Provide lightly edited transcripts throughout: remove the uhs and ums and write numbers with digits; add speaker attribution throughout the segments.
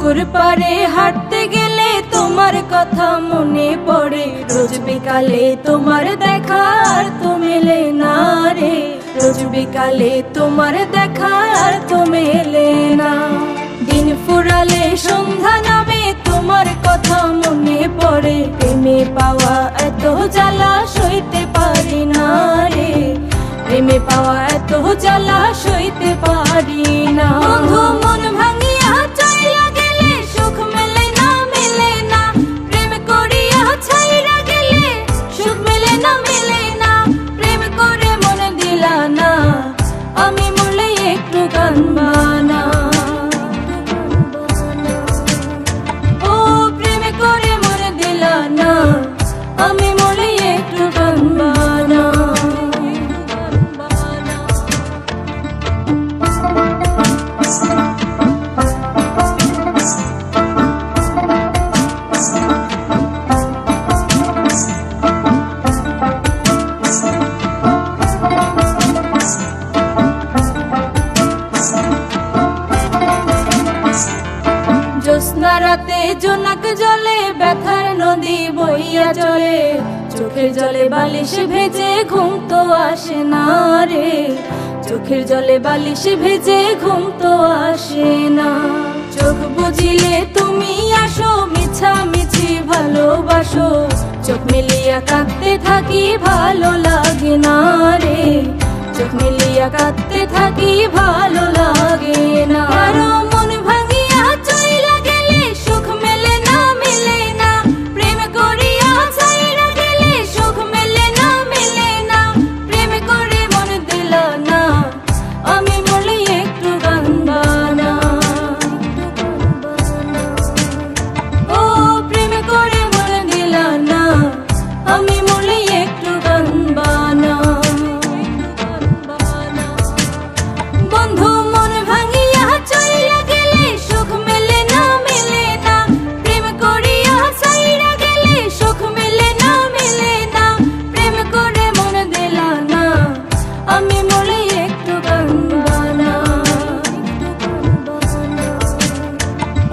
Speaker 1: পুকুর পাড়ে হাঁটতে গেলে তোমার কথা মনে পড়ে, রোজ বিকালে তোমার দেখা আর তো মেলে না রে, রোজ বিকালে তোমার দেখা আর তো মেলে না। দিন ফুরালে সন্ধ্যা নামে তোমার কথা মনে পড়ে, প্রেমে পাওয়া এত জ্বালা সইতে পারি না রে, প্রেমে পাওয়া এত জ্বালা সইতে পারি না। বন্ধু মন ভাঙিয়া চইলা গেলে সুখ মেলে না, মেলে না, প্রেম করিয়া ছাইরা গেলে সুখ মেলে না, মেলে না, প্রেম করে মন দিলা না, আমি মরলে একটু কাঁদবা না। ও প্রেম করে মন দিলা না, আমি মরলে একটু কাঁদবা না। জ্যোৎস্না রাতে জোনাক জলে ব্যথার নদী বইয়া চলে, চোখের জলে বালিশ ভেজে ঘুম তো আসে না রে, চোখের জলে বালিশ ভেজে ঘুম তো আসে না। চোখ বুঝিলে তুমি আসো, মিছামিছি ভালোবাসো, চোখ মিলিয়া কাঁদতে থাকি ভালো লাগে না রে, চোখ মিলিয়া কাঁদতে থাকি ভালো লাগে না। কারো মন ভাঙিয়া চইলা গেলে সুখ মেলে না, মেলে না, প্রেম করিয়া ছাইরা গেলে সুখ মেলে না, মেলে না, প্রেম করে মন দিলা না, আমি মরলে একটু কাঁদবা না। ও প্রেম করে মন দিলা না, আমি মরলে একটু কাঁদবা না। বন্ধু মন ভাঙিয়া চইলা গেলে সুখ মেলে না, মেলে না, প্রেম করিয়া ছাইরা গেলে সুখ মেলে না, মেলে না, প্রেম করে মন দিলা না, আমি মরলে একটু কাঁদবা না।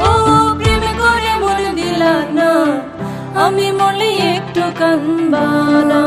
Speaker 1: ও প্রেম করে মন দিলা না, আমি মরলে একটু কাঁদবা না।